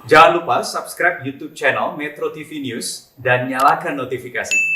Jangan lupa subscribe YouTube channel Metro TV News dan nyalakan notifikasi.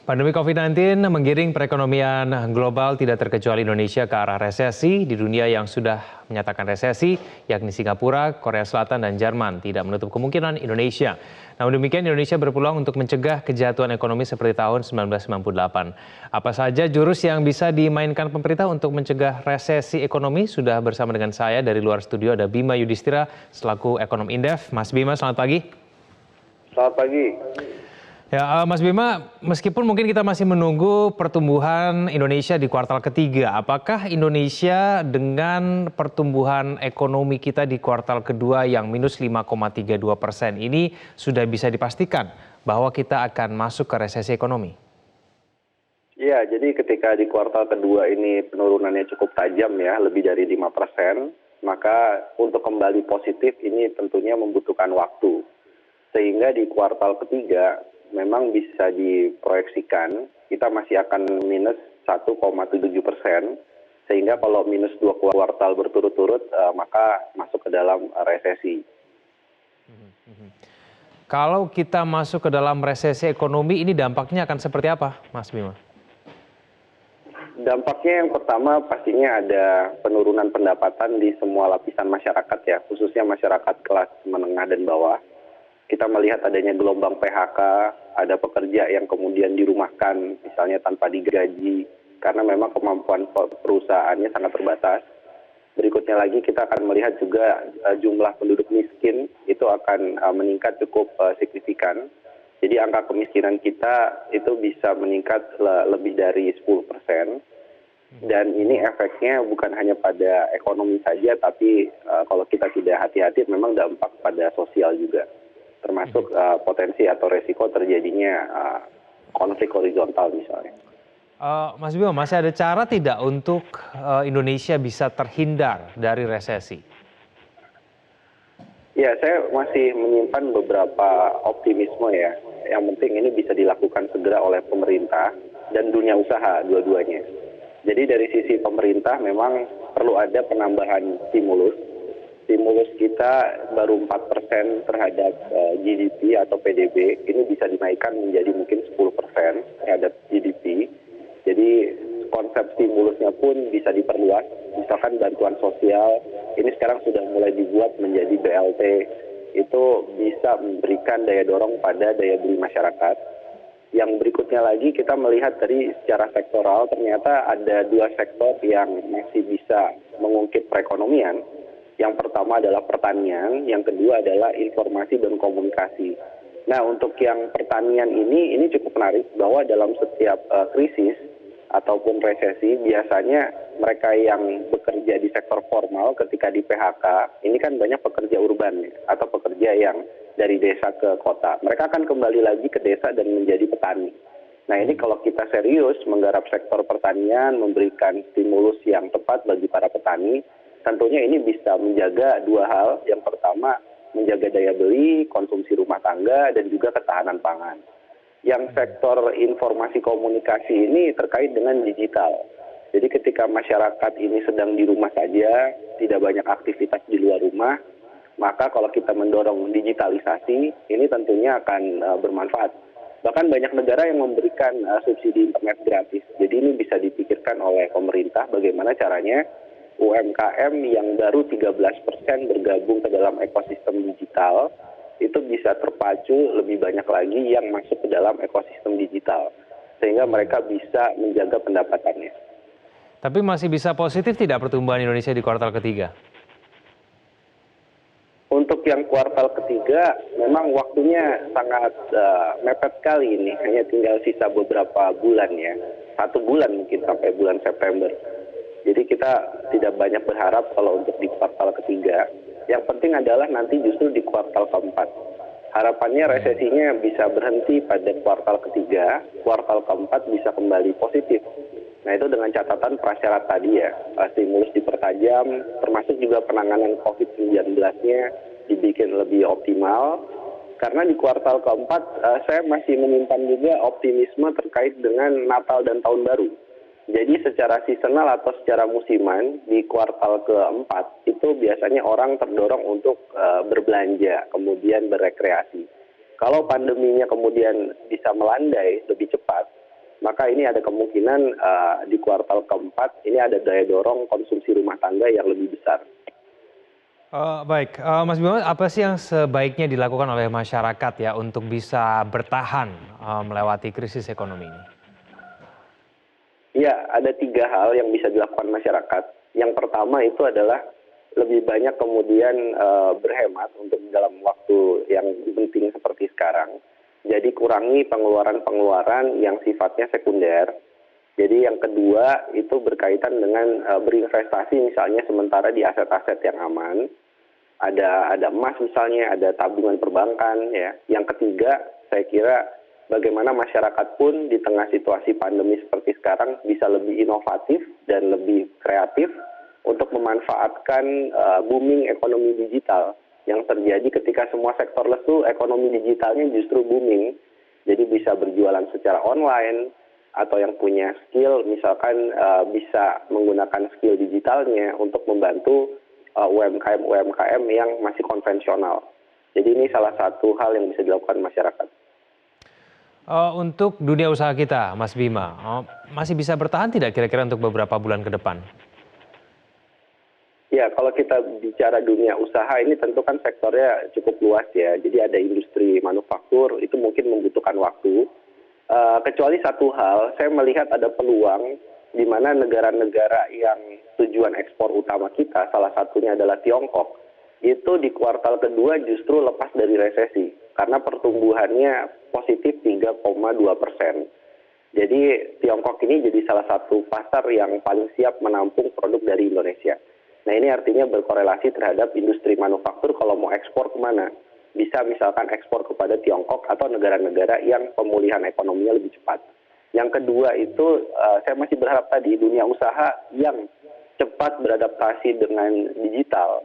Pandemi COVID-19 menggiring perekonomian global tidak terkecuali Indonesia ke arah resesi. Di dunia yang sudah menyatakan resesi, yakni Singapura, Korea Selatan, dan Jerman, tidak menutup kemungkinan Indonesia. Namun demikian, Indonesia berpeluang untuk mencegah kejatuhan ekonomi seperti tahun 1998. Apa saja jurus yang bisa dimainkan pemerintah untuk mencegah resesi ekonomi? Sudah bersama dengan saya dari luar studio ada Bima Yudhistira selaku ekonom Indef. Mas Bima, selamat pagi. Selamat pagi. Ya, Mas Bima, meskipun mungkin kita masih menunggu pertumbuhan Indonesia di kuartal ketiga, apakah Indonesia dengan pertumbuhan ekonomi kita di kuartal kedua yang minus 5,32% ini sudah bisa dipastikan bahwa kita akan masuk ke resesi ekonomi? Iya, jadi ketika di kuartal kedua ini penurunannya cukup tajam ya, lebih dari 5%, maka untuk kembali positif ini tentunya membutuhkan waktu. Sehingga di kuartal ketiga memang bisa diproyeksikan kita masih akan minus 1,7%, sehingga kalau minus 2 kuartal berturut-turut maka masuk ke dalam resesi. Kalau kita masuk ke dalam resesi ekonomi, ini dampaknya akan seperti apa, Mas Bima? Dampaknya yang pertama pastinya ada penurunan pendapatan di semua lapisan masyarakat ya, khususnya masyarakat kelas menengah dan bawah. Kita melihat adanya gelombang PHK, ada pekerja yang kemudian dirumahkan misalnya tanpa digaji karena memang kemampuan perusahaannya sangat terbatas. Berikutnya lagi kita akan melihat juga jumlah penduduk miskin itu akan meningkat cukup signifikan. Jadi angka kemiskinan kita itu bisa meningkat lebih dari 10%. Dan ini efeknya bukan hanya pada ekonomi saja, tapi kalau kita tidak hati-hati memang dampak pada sosial juga. Termasuk potensi atau resiko terjadinya konflik horizontal misalnya. Mas Bima, masih ada cara tidak untuk Indonesia bisa terhindar dari resesi? Ya, saya masih menyimpan beberapa optimisme ya. Yang penting ini bisa dilakukan segera oleh pemerintah dan dunia usaha dua-duanya. Jadi dari sisi pemerintah memang perlu ada penambahan stimulus. Stimulus kita baru 4% terhadap GDP atau PDB, ini bisa dinaikkan menjadi mungkin 10% terhadap GDP. Jadi konsep stimulusnya pun bisa diperluas, misalkan bantuan sosial, ini sekarang sudah mulai dibuat menjadi BLT, itu bisa memberikan daya dorong pada daya beli masyarakat. Yang berikutnya lagi kita melihat dari secara sektoral, ternyata ada dua sektor yang masih bisa mengungkit perekonomian. Yang pertama adalah pertanian, yang kedua adalah informasi dan komunikasi. Nah, untuk yang pertanian ini cukup menarik bahwa dalam setiap krisis ataupun resesi, biasanya mereka yang bekerja di sektor formal ketika di PHK, ini kan banyak pekerja urban atau pekerja yang dari desa ke kota. Mereka akan kembali lagi ke desa dan menjadi petani. Nah, ini kalau kita serius menggarap sektor pertanian, memberikan stimulus yang tepat bagi para petani, tentunya ini bisa menjaga dua hal. Yang pertama, menjaga daya beli, konsumsi rumah tangga, dan juga ketahanan pangan. Yang sektor informasi komunikasi ini terkait dengan digital. Jadi ketika masyarakat ini sedang di rumah saja, tidak banyak aktivitas di luar rumah, maka kalau kita mendorong digitalisasi, ini tentunya akan bermanfaat. Bahkan banyak negara yang memberikan subsidi internet gratis. Jadi ini bisa dipikirkan oleh pemerintah bagaimana caranya UMKM yang baru 13% bergabung ke dalam ekosistem digital, itu bisa terpacu lebih banyak lagi yang masuk ke dalam ekosistem digital. Sehingga mereka bisa menjaga pendapatannya. Tapi masih bisa positif tidak pertumbuhan Indonesia di kuartal ketiga? Untuk yang kuartal ketiga, memang waktunya sangat mepet sekali ini. Hanya tinggal sisa beberapa bulan ya. 1 bulan mungkin sampai bulan September. Jadi kita tidak banyak berharap kalau untuk di kuartal ketiga. Yang penting adalah nanti justru di kuartal keempat. Harapannya resesinya bisa berhenti pada kuartal ketiga, kuartal keempat bisa kembali positif. Nah, itu dengan catatan prasyarat tadi ya, stimulus dipertajam, termasuk juga penanganan COVID-19-nya dibikin lebih optimal. Karena di kuartal keempat saya masih menyimpan juga optimisme terkait dengan Natal dan Tahun Baru. Jadi secara seasonal atau secara musiman di kuartal keempat itu biasanya orang terdorong untuk berbelanja, kemudian berekreasi. Kalau pandeminya kemudian bisa melandai lebih cepat, maka ini ada kemungkinan di kuartal keempat ini ada daya dorong konsumsi rumah tangga yang lebih besar. Baik, Mas Bima, apa sih yang sebaiknya dilakukan oleh masyarakat ya untuk bisa bertahan melewati krisis ekonomi ini? Ya, ada 3 hal yang bisa dilakukan masyarakat. Yang pertama itu adalah lebih banyak kemudian berhemat untuk dalam waktu yang penting seperti sekarang. Jadi kurangi pengeluaran-pengeluaran yang sifatnya sekunder. Jadi yang kedua itu berkaitan dengan berinvestasi misalnya sementara di aset-aset yang aman. Ada emas misalnya, ada tabungan perbankan ya. Yang ketiga, saya kira bagaimana masyarakat pun di tengah situasi pandemi seperti sekarang bisa lebih inovatif dan lebih kreatif untuk memanfaatkan booming ekonomi digital yang terjadi ketika semua sektor lesu, ekonomi digitalnya justru booming. Jadi bisa berjualan secara online atau yang punya skill misalkan bisa menggunakan skill digitalnya untuk membantu UMKM yang masih konvensional. Jadi ini salah satu hal yang bisa dilakukan masyarakat. Untuk dunia usaha kita, Mas Bima, masih bisa bertahan tidak kira-kira untuk beberapa bulan ke depan? Ya, kalau kita bicara dunia usaha ini tentu kan sektornya cukup luas ya. Jadi ada industri manufaktur, itu mungkin membutuhkan waktu. Kecuali satu hal, saya melihat ada peluang di mana negara-negara yang tujuan ekspor utama kita, salah satunya adalah Tiongkok, itu di kuartal kedua justru lepas dari resesi. Karena pertumbuhannya positif 3,2%. Jadi Tiongkok ini jadi salah satu pasar yang paling siap menampung produk dari Indonesia. Nah ini artinya berkorelasi terhadap industri manufaktur kalau mau ekspor kemana. Bisa misalkan ekspor kepada Tiongkok atau negara-negara yang pemulihan ekonominya lebih cepat. Yang kedua itu saya masih berharap tadi dunia usaha yang cepat beradaptasi dengan digital.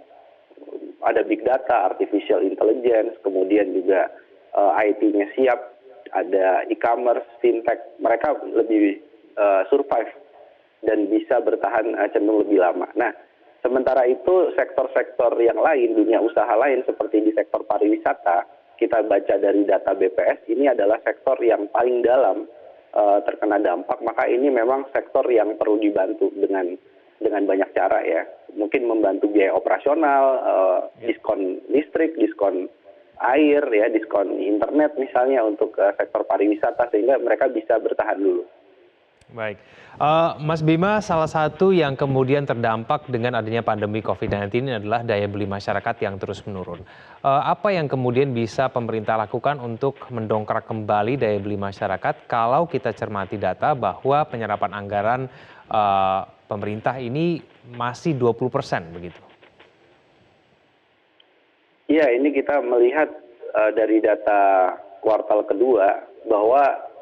Ada big data, artificial intelligence, kemudian juga IT-nya siap, ada e-commerce, fintech, mereka lebih survive dan bisa bertahan cenderung lebih lama. Nah, sementara itu sektor-sektor yang lain, dunia usaha lain seperti di sektor pariwisata, kita baca dari data BPS, ini adalah sektor yang paling dalam terkena dampak, maka ini memang sektor yang perlu dibantu dengan banyak cara ya. Mungkin membantu biaya operasional, diskon listrik, diskon air, ya, diskon internet misalnya untuk sektor pariwisata sehingga mereka bisa bertahan dulu. Baik, Mas Bima, salah satu yang kemudian terdampak dengan adanya pandemi COVID-19 ini adalah daya beli masyarakat yang terus menurun. Apa yang kemudian bisa pemerintah lakukan untuk mendongkrak kembali daya beli masyarakat kalau kita cermati data bahwa penyerapan anggaran pemerintah ini masih 20% begitu? Iya, ini kita melihat dari data kuartal kedua bahwa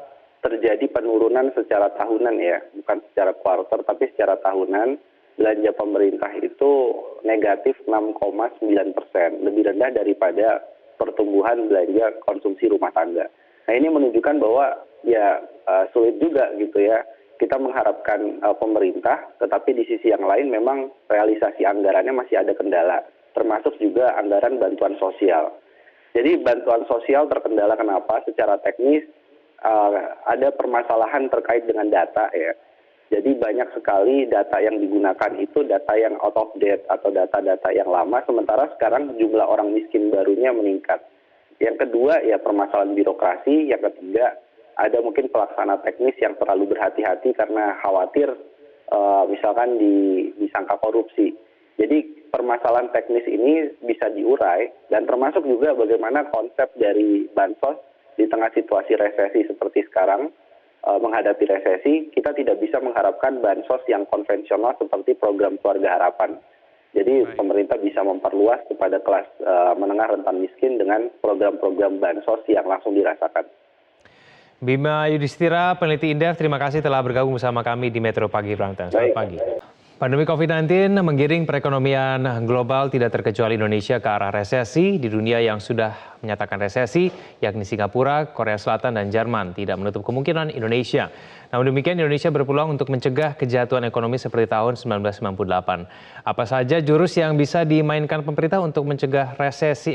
terjadi penurunan secara tahunan ya, bukan secara kuartal tapi secara tahunan. Belanja pemerintah itu negatif 6,9%, lebih rendah daripada pertumbuhan belanja konsumsi rumah tangga. Nah ini menunjukkan bahwa ya sulit juga gitu ya. Kita mengharapkan pemerintah, tetapi di sisi yang lain memang realisasi anggarannya masih ada kendala, termasuk juga anggaran bantuan sosial. Jadi bantuan sosial terkendala kenapa? Secara teknis ada permasalahan terkait dengan data ya. Jadi banyak sekali data yang digunakan itu data yang out of date atau data-data yang lama, sementara sekarang jumlah orang miskin barunya meningkat. Yang kedua ya permasalahan birokrasi, yang ketiga ada mungkin pelaksana teknis yang terlalu berhati-hati karena khawatir misalkan disangka korupsi. Jadi permasalahan teknis ini bisa diurai dan termasuk juga bagaimana konsep dari bansos di tengah situasi resesi seperti sekarang. Menghadapi resesi, kita tidak bisa mengharapkan bansos yang konvensional seperti program keluarga harapan. Jadi pemerintah bisa memperluas kepada kelas menengah rentan miskin dengan program-program bansos yang langsung dirasakan. Bima Yudhistira, peneliti Indef, terima kasih telah bergabung bersama kami di Metro Pagi Prime Time. Selamat pagi. Pandemi COVID-19 menggiring perekonomian global tidak terkecuali Indonesia ke arah resesi. Di dunia yang sudah menyatakan resesi, yakni Singapura, Korea Selatan, dan Jerman, tidak menutup kemungkinan Indonesia. Namun demikian, Indonesia berpeluang untuk mencegah kejatuhan ekonomi seperti tahun 1998. Apa saja jurus yang bisa dimainkan pemerintah untuk mencegah resesi